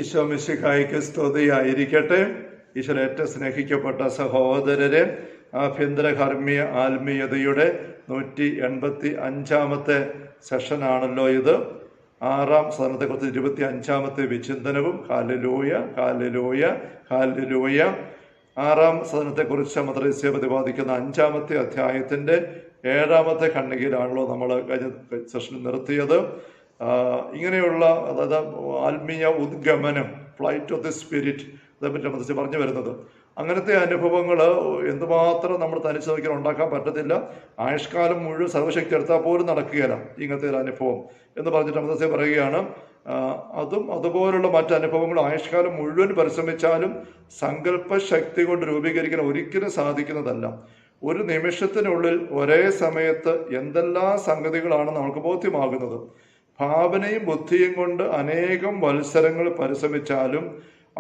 ഈശോ മിശിഹായ്ക്ക് സ്തുതിയായിരിക്കട്ടെ. ഈശോയിൽ ഏറ്റവും സ്നേഹിക്കപ്പെട്ട സഹോദരരെ, ആഭ്യന്തര കർമ്മീയ ആത്മീയതയുടെ 185 സെഷനാണല്ലോ ഇത്. 6-ാം സദനത്തെക്കുറിച്ച് 25-ാമത്തെ വിചിന്തനവും. Hallelujah, hallelujah, hallelujah. 6-ാം സദനത്തെക്കുറിച്ച് മദ്രസ്യ പ്രതിപാദിക്കുന്ന 5-ാമത്തെ അധ്യായത്തിൻ്റെ 7-ാമത്തെ ഖണ്ഡികയിലാണല്ലോ നമ്മൾ കഴിഞ്ഞ സെഷനിൽ നിർത്തിയത്. ഇങ്ങനെയുള്ള അതായത് ആത്മീയ ഉദ്ഗമനം, ഫ്ലൈറ്റ് ഓഫ് ദി സ്പിരിറ്റ്, അതേപ്പറ്റി മദ്രസ്യ പറഞ്ഞു വരുന്നത്. അങ്ങനത്തെ അനുഭവങ്ങൾ എന്തുമാത്രം നമ്മൾ തനിച്ച് നോക്കിയാൽ ഉണ്ടാക്കാൻ പറ്റത്തില്ല. ആയുഷ്കാലം മുഴുവൻ സർവശക്തി എടുത്താൽ പോലും നടക്കുകയില്ല ഇങ്ങനത്തെ ഒരു അനുഭവം എന്ന് പറഞ്ഞിട്ട് മദ്രസ്യ പറയുകയാണ്. അതുപോലുള്ള മറ്റനുഭവങ്ങൾ ആയുഷ്കാലം മുഴുവൻ പരിശ്രമിച്ചാലും സങ്കല്പശക്തി കൊണ്ട് രൂപീകരിക്കാൻ ഒരിക്കലും സാധിക്കുന്നതല്ല. ഒരു നിമിഷത്തിനുള്ളിൽ ഒരേ സമയത്ത് എന്തെല്ലാം സംഗതികളാണ് നമുക്ക് ബോധ്യമാകുന്നത്. ഭാവനയും ബുദ്ധിയും കൊണ്ട് അനേകം വത്സരങ്ങൾ പരിശ്രമിച്ചാലും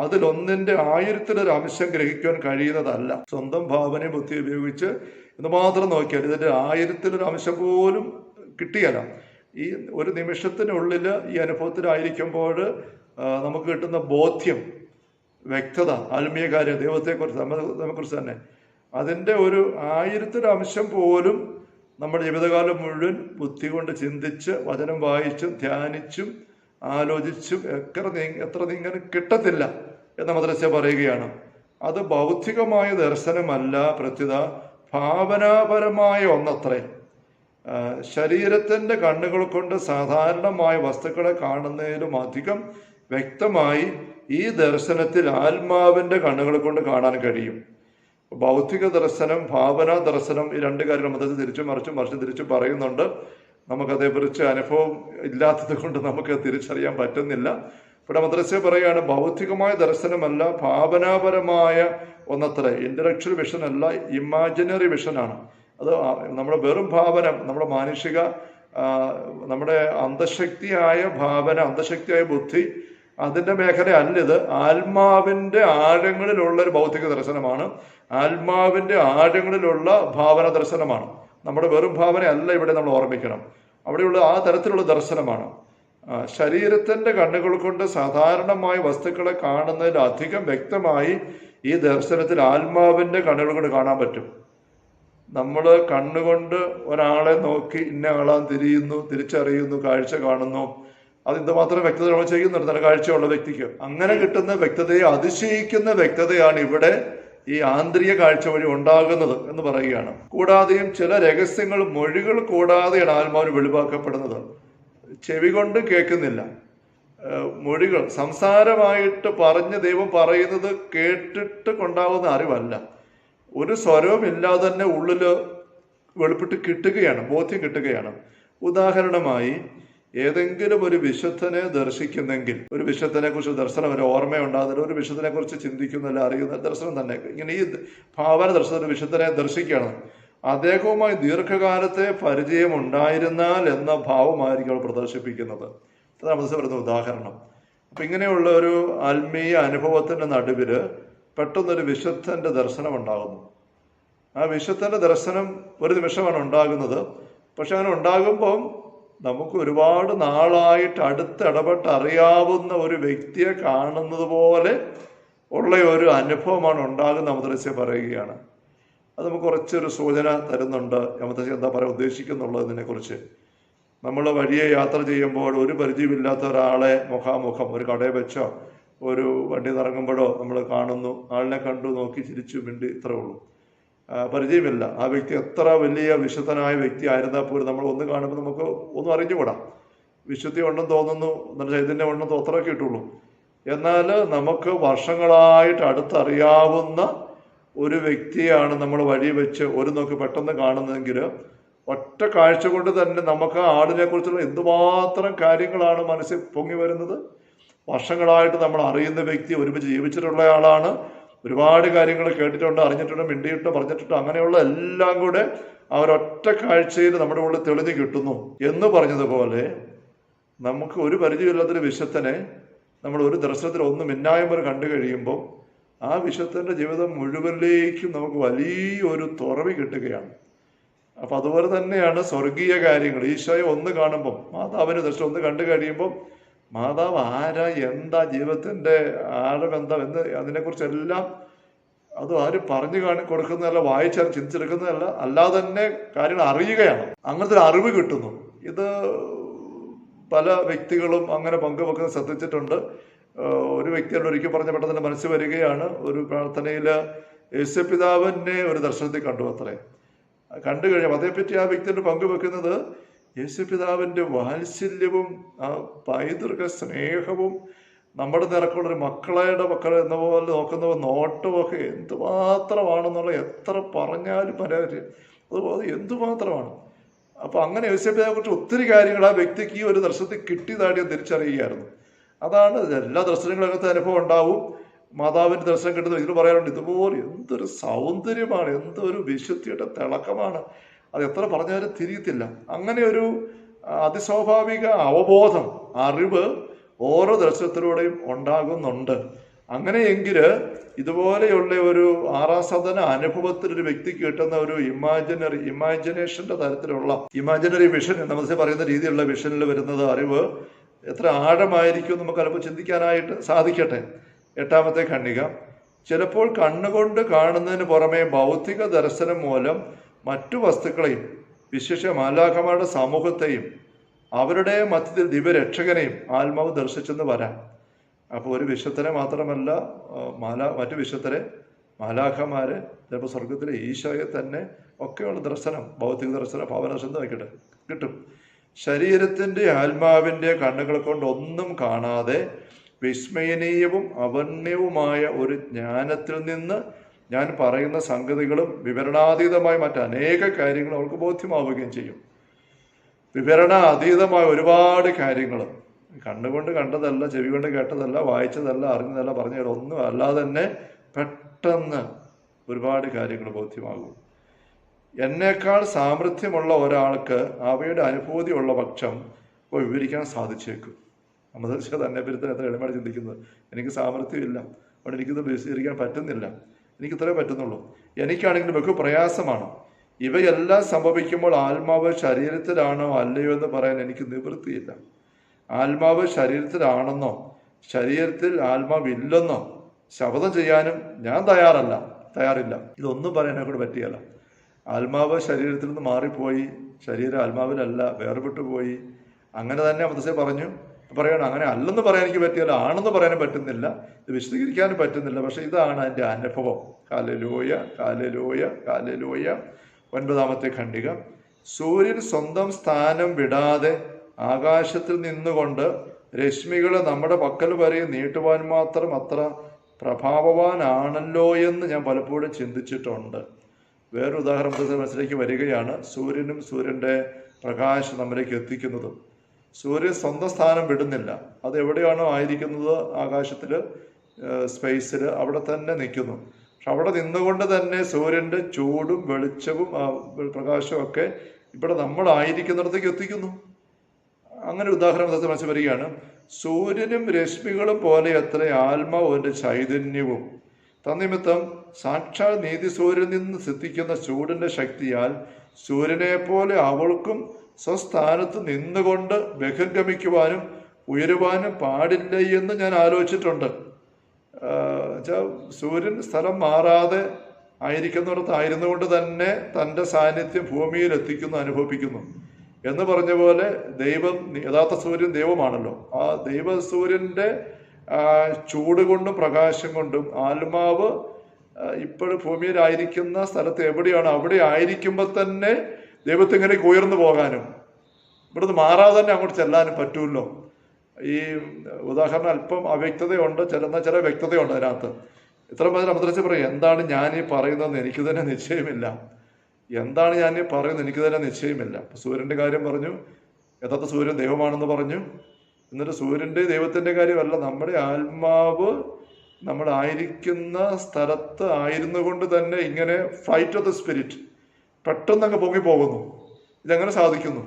അതിലൊന്നിൻ്റെ 1000-ലൊരു അംശം ഗ്രഹിക്കാൻ കഴിയുന്നതല്ല. സ്വന്തം ഭാവനയും ബുദ്ധി ഉപയോഗിച്ച് എന്തുമാത്രം നോക്കിയാൽ ഇതിൻ്റെ 1000-ലൊരു അംശം പോലും കിട്ടിയല്ല. ഈ ഒരു നിമിഷത്തിനുള്ളിൽ ഈ അനുഭവത്തിലായിരിക്കുമ്പോൾ നമുക്ക് കിട്ടുന്ന ബോധ്യം, വ്യക്തത, ആത്മീയ കാര്യം, ദൈവത്തെക്കുറിച്ച്, നമ്മെക്കുറിച്ച് തന്നെ, അതിൻ്റെ ഒരു 1000-ലൊരു അംശം പോലും നമ്മുടെ ജീവിതകാലം മുഴുവൻ ബുദ്ധി കൊണ്ട് ചിന്തിച്ച് വചനം വായിച്ചും ധ്യാനിച്ചും ആലോചിച്ചും എത്ര നീങ്ങനെ കിട്ടത്തില്ല എന്ന് മദ്രസ്യ പറയുകയാണ്. അത് ഭൗതികമായ ദർശനമല്ല, പ്രത്യുത ഭാവനാപരമായ ഒന്നത്രേ. ശരീരത്തിൻ്റെ കണ്ണുകൾ കൊണ്ട് സാധാരണമായ വസ്തുക്കളെ കാണുന്നതിലും അധികം വ്യക്തമായി ഈ ദർശനത്തിൽ ആത്മാവിൻ്റെ കണ്ണുകൾ കൊണ്ട് കാണാൻ കഴിയും. ഭൗതിക ദർശനം, ഭാവനാ ദർശനം, ഈ രണ്ട് കാര്യങ്ങൾ മതത്തിൽ തിരിച്ചും മറിച്ചും തിരിച്ചും പറയുന്നുണ്ട്. നമുക്കതേക്കുറിച്ച് അനുഭവം ഇല്ലാത്തത് കൊണ്ട് നമുക്ക് തിരിച്ചറിയാൻ പറ്റുന്നില്ല. ഇവിടെ മദ്രസ്യ പറയുകയാണ്, ഭൗതികമായ ദർശനമല്ല, ഭാവനാപരമായ ഒന്നത്ര. ഇന്റലക്ച്വൽ വിഷൻ അല്ല, ഇമാജിനറി വിഷനാണ്. അത് നമ്മുടെ വെറും ഭാവന, നമ്മുടെ മാനുഷിക, നമ്മുടെ അന്തശക്തിയായ ഭാവന, അന്തശക്തിയായ ബുദ്ധി, അതിൻ്റെ മേഖല അല്ലിത്. ആത്മാവിൻ്റെ ആഴങ്ങളിലുള്ള ഒരു ഭൗതിക ദർശനമാണ്, ആത്മാവിൻ്റെ ആഴങ്ങളിലുള്ള ഭാവന ദർശനമാണ്. നമ്മുടെ വെറും ഭാവന അല്ല ഇവിടെ നമ്മൾ ഓർമ്മിക്കണം. അവിടെയുള്ള ആ തരത്തിലുള്ള ദർശനമാണ്. ശരീരത്തിൻ്റെ കണ്ണുകൾ കൊണ്ട് സാധാരണമായ വസ്തുക്കളെ കാണുന്നതിൽ അധികം വ്യക്തമായി ഈ ദർശനത്തിൽ ആത്മാവിൻ്റെ കണ്ണുകൾ കൊണ്ട് കാണാൻ പറ്റും. നമ്മൾ കണ്ണുകൊണ്ട് ഒരാളെ നോക്കി ഇന്ന ആളാൻ തിരിയുന്നു, തിരിച്ചറിയുന്നു, കാഴ്ച കാണുന്നു. അത് എന്തുമാത്രം വ്യക്തത നമ്മൾ ചെയ്യുന്നുണ്ട് നല്ല കാഴ്ചയുള്ള വ്യക്തിക്ക്. അങ്ങനെ കിട്ടുന്ന വ്യക്തതയെ അതിശയിക്കുന്ന വ്യക്തതയാണ് ഇവിടെ ഈ ആന്തരിക കാഴ്ച വഴി ഉണ്ടാകുന്നത് എന്ന് പറയുകയാണ്. കൂടാതെയും ചില രഹസ്യങ്ങൾ മൊഴികൾ കൂടാതെയാണ് ആത്മാവിന് വെളിവാക്കപ്പെടുന്നത്. ചെവി കൊണ്ട് കേൾക്കുന്നില്ല, മൊഴികൾ സംസാരമായിട്ട് പറഞ്ഞ് ദൈവം പറയുന്നത് കേട്ടിട്ട് കൊണ്ടാവുന്ന അറിവല്ല. ഒരു സ്വരവും ഇല്ലാതെ തന്നെ ഉള്ളിൽ വെളിപ്പെട്ട് കിട്ടുകയാണ്, ബോധ്യം കിട്ടുകയാണ്. ഉദാഹരണമായി, ഏതെങ്കിലും ഒരു വിശുദ്ധനെ ദർശിക്കുന്നെങ്കിൽ, ഒരു വിശുദ്ധനെ കുറിച്ച് ദർശനം, ഒരു ഓർമ്മയുണ്ടാകുന്നില്ല, ഒരു വിശുദ്ധനെ കുറിച്ച് ചിന്തിക്കുന്നില്ല, അറിയുന്ന ദർശനം തന്നെ. ഇങ്ങനെ ഈ ഭാവന ദർശനം ഒരു വിശുദ്ധനെ ദർശിക്കുകയാണ്. അദ്ദേഹവുമായി ദീർഘകാലത്തെ പരിചയം ഉണ്ടായിരുന്നാൽ എന്ന ഭാവമായിരിക്കും അവൾ പ്രദർശിപ്പിക്കുന്നത്. അതാണ് മനസ്സിൽ വരുന്ന ഉദാഹരണം. അപ്പം ഇങ്ങനെയുള്ള ഒരു ആത്മീയ അനുഭവത്തിൻ്റെ നടുവിൽ പെട്ടെന്നൊരു വിശുദ്ധൻ്റെ ദർശനം ഉണ്ടാകുന്നു. ആ വിശുദ്ധൻ്റെ ദർശനം ഒരു നിമിഷമാണ് ഉണ്ടാകുന്നത്. പക്ഷെ അങ്ങനെ ഉണ്ടാകുമ്പം നമുക്ക് ഒരുപാട് നാളായിട്ട് അടുത്തിടപെട്ട് അറിയാവുന്ന ഒരു വ്യക്തിയെ കാണുന്നത് പോലെ ഉള്ള ഒരു അനുഭവമാണ് ഉണ്ടാകുന്ന മദ്രസ്യ പറയുകയാണ്. അത് നമുക്ക് കുറച്ചൊരു സൂചന തരുന്നുണ്ട് മദ്രസ്യ എന്താ പറയാൻ ഉദ്ദേശിക്കുന്നുള്ളതിനെ കുറിച്ച്. നമ്മൾ വഴിയെ യാത്ര ചെയ്യുമ്പോൾ ഒരു പരിചയമില്ലാത്ത ഒരാളെ മുഖാമുഖം ഒരു കടയിൽ വെച്ചോ ഒരു വണ്ടി ഇറങ്ങുമ്പോഴോ നമ്മൾ കാണുന്നു, ആളിനെ കണ്ടു, നോക്കി, ചിരിച്ചു, മിണ്ടി, ഇത്രേ ഉള്ളൂ. പരിചയമില്ല. ആ വ്യക്തി എത്ര വലിയ വിശുദ്ധനായ വ്യക്തി ആയിരുന്നാൽ പോലും നമ്മൾ ഒന്ന് കാണുമ്പോൾ നമുക്ക് ഒന്നും അറിഞ്ഞുകൂടാ. വിശുദ്ധി ഉണ്ടെന്ന് തോന്നുന്നു, നല്ല ചൈതന്യം ഉണ്ടെന്ന് അത്രയൊക്കെ ഇട്ടുള്ളൂ. എന്നാൽ നമുക്ക് വർഷങ്ങളായിട്ട് അടുത്തറിയാവുന്ന ഒരു വ്യക്തിയാണ് നമ്മൾ വഴി വെച്ച് ഒരു നോക്ക് പെട്ടെന്ന് കാണുന്നതെങ്കിൽ ഒറ്റ കാഴ്ച കൊണ്ട് തന്നെ നമുക്ക് ആ ആളിനെ കുറിച്ചുള്ള എന്തുമാത്രം കാര്യങ്ങളാണ് മനസ്സിൽ പൊങ്ങി വരുന്നത്. വർഷങ്ങളായിട്ട് നമ്മൾ അറിയുന്ന വ്യക്തി, ഒരുമിച്ച് ജീവിച്ചിട്ടുള്ള ആളാണ്, ഒരുപാട് കാര്യങ്ങൾ കേട്ടിട്ടുണ്ട്, അറിഞ്ഞിട്ടുണ്ട്, മിണ്ടിയിട്ട്, പറഞ്ഞിട്ടുണ്ട്. അങ്ങനെയുള്ള എല്ലാം കൂടെ ആ ഒരൊറ്റ കാഴ്ചയിൽ നമ്മുടെ ഉള്ളിൽ തെളിഞ്ഞു കിട്ടുന്നു എന്ന് പറഞ്ഞതുപോലെ നമുക്ക് ഒരു പരിചയമില്ലാത്തൊരു വിശുദ്ധനെ നമ്മൾ ഒരു ദർശനത്തിൽ ഒന്ന് മിന്നായം വരെ കണ്ടു കഴിയുമ്പോൾ ആ വിശുദ്ധൻ്റെ ജീവിതം മുഴുവനിലേക്കും നമുക്ക് വലിയൊരു തുറവി കിട്ടുകയാണ്. അപ്പം അതുപോലെ തന്നെയാണ് സ്വർഗീയ കാര്യങ്ങൾ. ഈശോയെ ഒന്ന് കാണുമ്പം, മാതാവിൻ്റെ ദർശനം ഒന്ന് കണ്ടു കഴിയുമ്പം മാതാവ് ആരാ, എന്താ, ജീവിതത്തിൻ്റെ ആഴമെന്താ എന്ന് അതിനെക്കുറിച്ചെല്ലാം അത് ആരും പറഞ്ഞു കൊടുക്കുന്നതല്ല, വായിച്ചാൽ ചിന്തിച്ചെടുക്കുന്നതല്ല, അല്ലാതെ തന്നെ കാര്യങ്ങൾ അറിയുകയാണ്. അങ്ങനത്തെ ഒരു അറിവ് കിട്ടുന്നു. ഇത് പല വ്യക്തികളും അങ്ങനെ പങ്കുവെക്കുന്നത് ശ്രദ്ധിച്ചിട്ടുണ്ട്. ഒരു വ്യക്തിയോട് ഒരിക്കൽ പറഞ്ഞ പെട്ടെന്ന് തന്നെ മനസ്സിൽ വരികയാണ്. ഒരു പ്രാർത്ഥനയിൽ യേശുപിതാവിനെ ഒരു ദർശനത്തിൽ കണ്ടു അത്രേ. കണ്ടു കഴിഞ്ഞപ്പോൾ അതേപ്പറ്റി ആ വ്യക്തിയോട് പങ്കുവെക്കുന്നത് യേശുപിതാവിൻ്റെ വാത്സല്യവും ആ പൈതൃക സ്നേഹവും നമ്മുടെ നിരക്കുള്ളൊരു മക്കളുടെ മക്കൾ എന്ന പോലെ നോക്കുന്ന നോട്ടമൊക്കെ എന്തുമാത്രമാണെന്നുള്ള എത്ര പറഞ്ഞാലും പരാതി അതുപോലെ എന്തുമാത്രമാണ്. അപ്പോൾ അങ്ങനെ യേശുപിതാവിനെ കുറിച്ച് ഒത്തിരി കാര്യങ്ങൾ ആ വ്യക്തിക്ക് ഈ ഒരു ദർശനത്തിൽ കിട്ടിയതായിട്ട് തിരിച്ചറിയുകയായിരുന്നു. അതാണ് എല്ലാ ദർശനങ്ങളകത്ത് അനുഭവം ഉണ്ടാവും. മാതാവിൻ്റെ ദർശനം കിട്ടുന്ന ഇതിൽ പറയാറുണ്ട്, ഇതുപോലെ എന്തൊരു സൗന്ദര്യമാണ്, എന്തൊരു വിശുദ്ധിയുടെ തിളക്കമാണ്, അത് എത്ര പറഞ്ഞാലും തിരിയത്തില്ല. അങ്ങനെ ഒരു അതിസ്വാഭാവിക അവബോധം, അറിവ് ഓരോ ദർശനത്തിലൂടെയും ഉണ്ടാകുന്നുണ്ട്. അങ്ങനെയെങ്കിൽ ഇതുപോലെയുള്ള ഒരു ആറാസദന അനുഭവത്തിൽ ഒരു വ്യക്തിക്ക് കിട്ടുന്ന ഒരു ഇമാജിനേഷന്റെ തരത്തിലുള്ള ഇമാജിനറി വിഷൻ, നമ്മൾ പറയുന്ന രീതിയിലുള്ള വിഷനിൽ വരുന്നത് അറിവ് എത്ര ആഴമായിരിക്കും നമുക്ക് അല്പം ചിന്തിക്കാനായിട്ട് സാധിക്കട്ടെ. 8ാമത്തെ ഖണ്ഡിക, ചിലപ്പോൾ കണ്ണുകൊണ്ട് കാണുന്നതിന് പുറമെ ഭൗതിക ദർശനം മൂലം മറ്റു വസ്തുക്കളെയും വിശേഷ മാലാഖമാരുടെ സമൂഹത്തെയും അവരുടെ മധ്യത്തിൽ ദിവ്യരക്ഷകനെയും ആത്മാവ് ദർശിച്ചെന്ന് വരാം. അപ്പോൾ ഒരു വിശുദ്ധനെ മാത്രമല്ല, മറ്റു വിശുദ്ധരെ, മാലാഖമാരെ, ചിലപ്പോൾ സ്വർഗത്തിലെ ഈശോയെ തന്നെ ഒക്കെയുള്ള ദർശനം, ഭൗതിക ദർശനം, ഭാവന ദർശനം വയ്ക്കട്ടെ കിട്ടും. ശരീരത്തിൻ്റെ ആത്മാവിൻ്റെ കണ്ണുകൾ കൊണ്ട് ഒന്നും കാണാതെ വിസ്മയനീയവും അവർണ്യവുമായ ഒരു ജ്ഞാനത്തിൽ നിന്ന് ഞാൻ പറയുന്ന സംഗതികളും വിവരണാതീതമായ മറ്റനേക കാര്യങ്ങളും അവർക്ക് ബോധ്യമാവുകയും ചെയ്യും. വിവരണാതീതമായ ഒരുപാട് കാര്യങ്ങൾ കണ്ണുകൊണ്ട് കണ്ടതല്ല, ചെവി കൊണ്ട് കേട്ടതല്ല, വായിച്ചതല്ല, അറിഞ്ഞതല്ല, പറഞ്ഞതല്ല, ഒന്നും അല്ലാതെ തന്നെ പെട്ടെന്ന് ഒരുപാട് കാര്യങ്ങൾ ബോധ്യമാകും. എന്നേക്കാൾ സാമർഥ്യമുള്ള ഒരാൾക്ക് അവയുടെ അനുഭൂതിയുള്ള പക്ഷം വിവരിക്കാൻ സാധിച്ചേക്കും. നമ്മൾ തന്നെ പെരുത്തൻ എത്ര എളിമയാണ് ചിന്തിക്കുന്നത്. എനിക്ക് സാമർഥ്യമില്ല, അവിടെ എനിക്കിത് വിശദീകരിക്കാൻ പറ്റുന്നില്ല, എനിക്ക് ഇത്രേ പറ്റുന്നുള്ളൂ, എനിക്കാണെങ്കിൽ ബഹു പ്രയാസമാണ്. ഇവയെല്ലാം സംഭവിക്കുമ്പോൾ ആത്മാവ് ശരീരത്തിലാണോ അല്ലയോ എന്ന് പറയാൻ എനിക്ക് നിവൃത്തിയില്ല. ആത്മാവ് ശരീരത്തിലാണെന്നോ ശരീരത്തിൽ ആത്മാവില്ലെന്നോ ശപഥം ചെയ്യാനും ഞാൻ തയ്യാറില്ല. ഇതൊന്നും പറയാനെ കൂടെ പറ്റിയല്ല. ആത്മാവ് ശരീരത്തിൽ നിന്ന് മാറിപ്പോയി, ശരീരം ആത്മാവിലല്ല, വേർപെട്ടു പോയി. അങ്ങനെ തന്നെ മതസേ പറയണം, അങ്ങനെ അല്ലെന്ന് പറയാൻ എനിക്ക് പറ്റിയല്ല, ആണെന്ന് പറയാനും പറ്റുന്നില്ല, ഇത് വിശദീകരിക്കാനും പറ്റുന്നില്ല. പക്ഷെ ഇതാണ് എൻ്റെ അനുഭവം. Hallelujah, hallelujah, hallelujah. 9ാമത്തെ ഖണ്ഡിക, സൂര്യൻ സ്വന്തം സ്ഥാനം വിടാതെ ആകാശത്തിൽ നിന്നുകൊണ്ട് രശ്മികളെ നമ്മുടെ പക്കൽ വരെ നീട്ടുവാൻ മാത്രം അത്ര പ്രഭാവവാനാണല്ലോ എന്ന് ഞാൻ പലപ്പോഴും ചിന്തിച്ചിട്ടുണ്ട്. വേറൊരു ഉദാഹരണത്തിൽ മനസ്സിലേക്ക് വരികയാണ്. സൂര്യനും സൂര്യൻ്റെ പ്രകാശം നമ്മിലേക്ക് എത്തിക്കുന്നതും. സൂര്യൻ സ്വന്തം സ്ഥാനം വിടുന്നില്ല, അത് എവിടെയാണോ ആയിരിക്കുന്നത് ആകാശത്തിൽ, സ്പേസിൽ, അവിടെ തന്നെ നിൽക്കുന്നു. പക്ഷെ അവിടെ നിന്നുകൊണ്ട് തന്നെ സൂര്യൻ്റെ ചൂടും വെളിച്ചവും പ്രകാശവും ഒക്കെ ഇവിടെ നമ്മളായിരിക്കുന്നിടത്തേക്ക് എത്തിക്കുന്നു. അങ്ങനെ ഉദാഹരണത്തിൽ മനസ്സിൽ വരികയാണ്. സൂര്യനും രശ്മികളും പോലെ അത്ര ആത്മാവിൻ്റെ ചൈതന്യവും തന്നിമിത്തം സാക്ഷാൽ നീതി സൂര്യനിൽ നിന്ന് സിദ്ധിക്കുന്ന ചൂടിൻ്റെ ശക്തിയാൽ സൂര്യനെ പോലെ അവൾക്കും സ്വസ്ഥാനത്ത് നിന്നുകൊണ്ട് ബഹിർഗമിക്കുവാനും ഉയരുവാനും പാടില്ല എന്ന് ഞാൻ ആലോചിച്ചിട്ടുണ്ട്. സൂര്യൻ സ്ഥലം മാറാതെ ആയിരിക്കുന്നിടത്തായിരുന്നു കൊണ്ട് തന്നെ തൻ്റെ സാന്നിധ്യം ഭൂമിയിൽ എത്തിക്കുന്നു, അനുഭവിപ്പിക്കുന്നു എന്ന് പറഞ്ഞ പോലെ ദൈവം, യഥാർത്ഥ സൂര്യൻ ദൈവമാണല്ലോ. ആ ദൈവ സൂര്യൻ്റെ ചൂട് കൊണ്ടും പ്രകാശം കൊണ്ടും ആത്മാവ് ഇപ്പോഴും ഭൂമിയിലായിരിക്കുന്ന സ്ഥലത്ത് എവിടെയാണ് അവിടെ ആയിരിക്കുമ്പോൾ തന്നെ ദൈവത്തിലേക്ക് ഉയർന്നു പോകാനും ഇവിടുന്ന് മാറാതെ തന്നെ അങ്ങോട്ട് ചെല്ലാനും പറ്റുമല്ലോ. ഈ ഉദാഹരണം അല്പം അവ്യക്തതയുണ്ട്, ചില വ്യക്തതയുണ്ട് അതിനകത്ത്. ഇത്ര മുതൽ അമദ്രസ് പറയും, എന്താണ് ഞാൻ ഈ പറയുന്നതെന്ന് എനിക്ക് തന്നെ നിശ്ചയമില്ല, എന്താണ് ഞാൻ ഈ പറയുന്നത് എനിക്ക് തന്നെ നിശ്ചയമില്ല. സൂര്യൻ്റെ കാര്യം പറഞ്ഞു, യഥാർത്ഥ സൂര്യൻ ദൈവമാണെന്ന് പറഞ്ഞു. എന്നിട്ട് സൂര്യൻ്റെ ദൈവത്തിൻ്റെ കാര്യമല്ല, നമ്മുടെ ആത്മാവ് നമ്മളായിരിക്കുന്ന സ്ഥലത്ത് ആയിരുന്നു കൊണ്ട് തന്നെ ഇങ്ങനെ ഫ്ലൈറ്റ് ഓഫ് ദ സ്പിരിറ്റ് പെട്ടെന്ന് അങ്ങ് പൊങ്ങിപ്പോകുന്നു. ഇതെങ്ങനെ സാധിക്കുന്നു?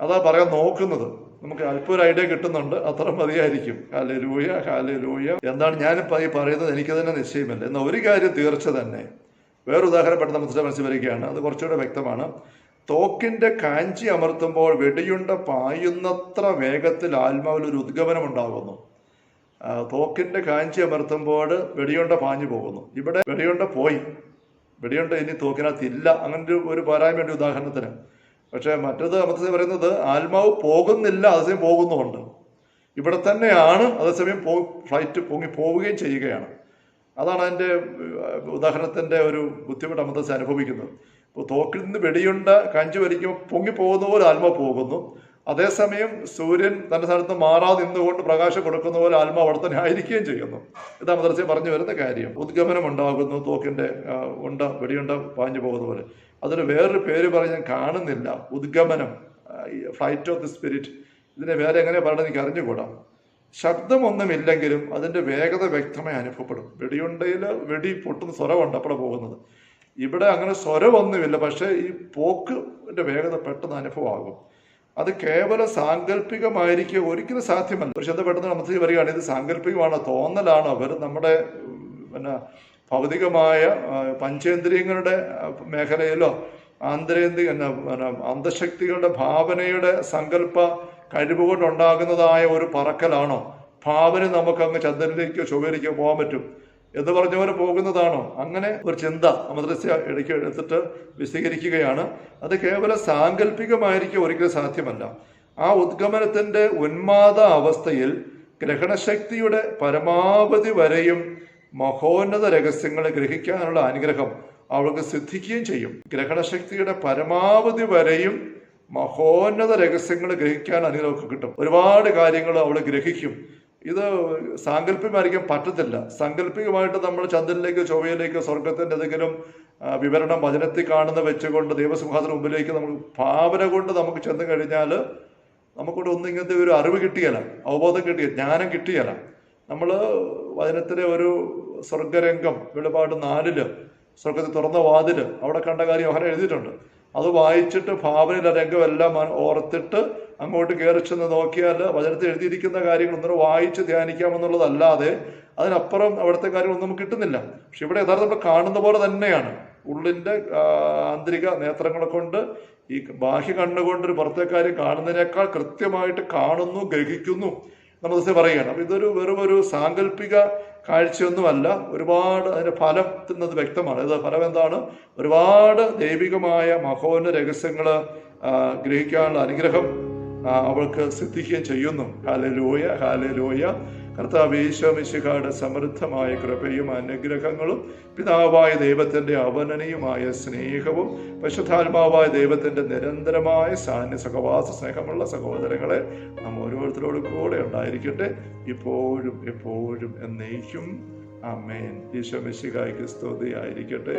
അതാ പറയാൻ നോക്കുന്നത്. നമുക്ക് അല്പം ഒരു ഐഡിയ കിട്ടുന്നുണ്ട്, അത്ര മതിയായിരിക്കും. Hallelujah, hallelujah. എന്താണ് ഞാനിപ്പോൾ ഈ പറയുന്നത് എനിക്ക് തന്നെ നിശ്ചയമില്ല എന്ന ഒരു കാര്യം തീർച്ച തന്നെ. വേറെ ഉദാഹരണം പെട്ടെന്ന് മനസ്സിൽ വരികയാണ്, അത് കുറച്ചുകൂടെ വ്യക്തമാണ്. തോക്കിന്റെ കാഞ്ചി അമർത്തുമ്പോൾ വെടിയുണ്ട പായുന്നത്ര വേഗത്തിൽ ആത്മാവിൽ ഒരു ഉദ്ഗമനം ഉണ്ടാകുന്നു. തോക്കിന്റെ കാഞ്ചി അമർത്തുമ്പോൾ വെടിയുണ്ട പാഞ്ഞു പോകുന്നു. ഇവിടെ വെടിയുണ്ട പോയി, വെടിയുണ്ട ഇനി തോക്കിനകത്തില്ല. അങ്ങനെ ഒരു പോരായ്മയുടെ ഉദാഹരണത്തിന്. പക്ഷെ മറ്റത് അമർത്തി പറയുന്നത് ആത്മാവ് പോകുന്നില്ല, അതേസമയം പോകുന്നുമുണ്ട്. ഇവിടെ തന്നെയാണ്, അതേസമയം ഫ്ലൈറ്റ് പൊങ്ങി പോവുകയും ചെയ്യുകയാണ്. അതാണ് അതിൻ്റെ ഉദാഹരണത്തിൻ്റെ ഒരു ബുദ്ധിമുട്ട് അമർത്തസ് അനുഭവിക്കുന്നത്. ഇപ്പോൾ തോക്കിൽ നിന്ന് വെടിയുണ്ട കഞ്ചു വലിക്കുമ്പോൾ പൊങ്ങിപ്പോകുന്ന പോലെ ആത്മാവ് പോകുന്നു. അതേസമയം സൂര്യൻ തൻ്റെ സ്ഥലത്ത് മാറാതെ നിന്നുകൊണ്ട് പ്രകാശം കൊടുക്കുന്ന പോലെ ആത്മാവ് അവിടെ തന്നെ ആയിരിക്കുകയും ചെയ്യുന്നു. ഇതാ മദ്രസയിൽ പറഞ്ഞു വരുന്ന കാര്യം. ഉദ്ഗമനം ഉണ്ടാകുന്നു, തോക്കിൻ്റെ വെടിയുണ്ട പാഞ്ഞു പോകുന്ന പോലെ. അതിന് വേറൊരു പേര് പറഞ്ഞ് ഞാൻ കാണുന്നില്ല. ഉദ്ഗമനം, ഫ്ലൈറ്റ് ഓഫ് ദി സ്പിരിറ്റ്. ഇതിനെ വേറെ എങ്ങനെ പറയണമെന്ന് എനിക്ക് അറിഞ്ഞുകൂടാ. ശബ്ദമൊന്നുമില്ലെങ്കിലും അതിൻ്റെ വേഗത വ്യക്തമായി അനുഭവപ്പെടും. വെടിയുണ്ടയിൽ വെടി പൊട്ടുന്ന സ്വരമുണ്ട് അപ്പോഴാണ് പോകുന്നത്. ഇവിടെ അങ്ങനെ സ്വരമൊന്നുമില്ല, പക്ഷേ ഈ പോക്കിൻ്റെ വേഗത പെട്ടെന്ന് അനുഭവമാകും. അത് കേവലം സാങ്കല്പികമായിരിക്കുക ഒരിക്കലും സാധ്യമല്ല. പക്ഷെ എന്താ പെട്ടെന്ന് നമുക്ക് വരികയാണ്, ഇത് സാങ്കല്പികമാണോ, തോന്നലാണോ, അവർ നമ്മുടെ ഭൗതികമായ പഞ്ചേന്ദ്രിയങ്ങളുടെ മേഖലയിലോ അന്തശക്തികളുടെ ഭാവനയുടെ സങ്കല്പ കഴിവുകൊണ്ടുണ്ടാകുന്നതായ ഒരു പറക്കലാണോ, ഭാവന നമുക്കങ്ങ് ചന്ദ്രനിലേക്കോ ചൊവ്വയിലേക്കോ പോകാൻ പറ്റും എന്ന് പറഞ്ഞ പോലെ പോകുന്നതാണോ? അങ്ങനെ ഒരു ചിന്ത മദ്രസ ഇടയ്ക്ക് എടുത്തിട്ട് വിശദീകരിക്കുകയാണ്. അത് കേവലം സാങ്കല്പികമായിരിക്കും, ഒരിക്കലും സാധ്യമല്ല. ആ ഉദ്ഗമനത്തിൻ്റെ ഉന്മാദ അവസ്ഥയിൽ ഗ്രഹണശക്തിയുടെ പരമാവധി വരെയും മഹോന്നത രഹസ്യങ്ങളെ ഗ്രഹിക്കാനുള്ള അനുഗ്രഹം അവൾക്ക് സിദ്ധിക്കുകയും ചെയ്യും. ഗ്രഹണശക്തിയുടെ പരമാവധി വരെയും മഹോന്നത രഹസ്യങ്ങൾ ഗ്രഹിക്കാൻ അനുഗ്രഹമൊക്കെ കിട്ടും. ഒരുപാട് കാര്യങ്ങൾ അവൾ ഗ്രഹിക്കും. ഇത് സാങ്കല്പികമായിരിക്കാൻ പറ്റത്തില്ല. സാങ്കല്പികമായിട്ട് നമ്മൾ ചന്ദ്രനിലേക്കോ ചൊവ്വയിലേക്കോ സ്വർഗത്തിൻ്റെ എന്തെങ്കിലും വിവരണം വചനത്തിൽ കാണുന്ന വെച്ചുകൊണ്ട് ദൈവസിംഹാസന മുമ്പിലേക്ക് നമുക്ക് ഭാവന കൊണ്ട് നമുക്ക് ചെന്ന് കഴിഞ്ഞാൽ നമുക്കൂടെ ഒന്നും ഇങ്ങനത്തെ ഒരു അറിവ് കിട്ടിയല്ല, അവബോധം കിട്ടിയ, ജ്ഞാനം കിട്ടിയല്ല. നമ്മൾ വചനത്തിലെ ഒരു സ്വർഗരംഗം വെളിപാട് 4 സ്വർഗത്തിൽ തുറന്ന വാതില് അവിടെ കണ്ട കാര്യം യോഹന്നാൻ എഴുതിയിട്ടുണ്ട്. അത് വായിച്ചിട്ട് ഭാവനയിലെ രംഗമെല്ലാം ഓർത്തിട്ട് അങ്ങോട്ട് കയറി ചെന്ന് നോക്കിയാൽ വചനത്തിൽ എഴുതിയിരിക്കുന്ന കാര്യങ്ങൾ ഒന്നും വായിച്ച് ധ്യാനിക്കാമെന്നുള്ളതല്ലാതെ അതിനപ്പുറം അവിടുത്തെ കാര്യങ്ങളൊന്നും നമുക്ക് കിട്ടുന്നില്ല. പക്ഷെ ഇവിടെ യഥാർത്ഥം നമ്മൾ കാണുന്ന പോലെ തന്നെയാണ്. ഉള്ളിൻ്റെ ആന്തരിക നേത്രങ്ങളെ കൊണ്ട് ഈ ബാഹ്യ കണ്ണുകൊണ്ടൊരു പുറത്തെ കാര്യം കാണുന്നതിനേക്കാൾ കൃത്യമായിട്ട് കാണുന്നു, ഗ്രഹിക്കുന്നു നമ്മൾ പറയുകയാണ്. അപ്പം ഇതൊരു വെറും സാങ്കല്പിക കാഴ്ചയൊന്നുമല്ല. ഒരുപാട് അതിൻ്റെ ഫലത്തിൽ നിന്ന് വ്യക്തമാണ്. ഇത് ഫലം എന്താണ്? ഒരുപാട് ദൈവികമായ മഹോന്നത രഹസ്യങ്ങൾ ഗ്രഹിക്കാനുള്ള അനുഗ്രഹം അവൾക്ക് സിദ്ധിക്കുകയും ചെയ്യുന്നു. Hallelujah, hallelujah. കർത്താവ് ഈശോ മിശിഹായുടെ സമൃദ്ധമായ കൃപയും അനുഗ്രഹങ്ങളും പിതാവായ ദൈവത്തിൻ്റെ അവനനീയമായ സ്നേഹവും പരിശുദ്ധാത്മാവായ ദൈവത്തിൻ്റെ നിരന്തരമായ സഹവാസ സ്നേഹമുള്ള സഹോദരങ്ങളെ നാം ഓരോരുത്തരോടും കൂടെ ഉണ്ടായിരിക്കട്ടെ, ഇപ്പോഴും എപ്പോഴും എന്നേക്കും. ആമേൻ. ഈശോ മിശിഹായ്ക്ക് സ്തുതിയായിരിക്കട്ടെ.